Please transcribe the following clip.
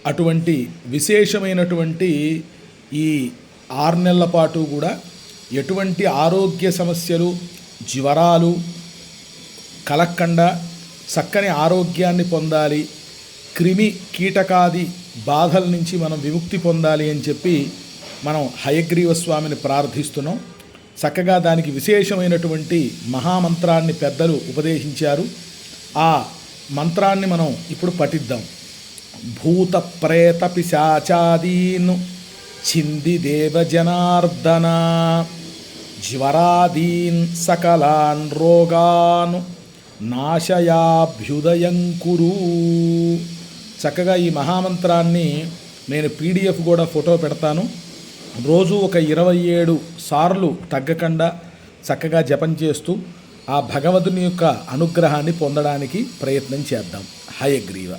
అటువంటి విశేషమైనటువంటి ఈ 6 నెలల పాటు కూడా ఎటువంటి ఆరోగ్య సమస్యలు, జ్వరాలు కలక్కండా చక్కని ఆరోగ్యాన్ని పొందాలి, క్రిమి కీటకాది బాధల నుంచి మనం విముక్తి పొందాలి అని చెప్పి మనం హయగ్రీవ స్వామిని ప్రార్థిస్తున్నాం. చక్కగా దానికి విశేషమైనటువంటి మహామంత్రాన్ని పెద్దలు ఉపదేశించారు. ఆ మంత్రాన్ని మనం ఇప్పుడు పఠిద్దాం. భూత ప్రేత పిశాచాదీన్ చింది దేవజనార్దన జ్వరాదీన్ సకలాన్ రోగాన్ నాశయాభ్యుదయం కురు. చక్కగా ఈ మహామంత్రాన్ని నేను PDF కూడా ఫోటో పెడతాను. రోజు ఒక 27 సార్లు తగ్గకుండా చక్కగా జపం చేస్తూ ఆ భగవతుని యొక్క అనుగ్రహాన్ని పొందడానికి ప్రయత్నం చేద్దాం. హయగ్రీవ.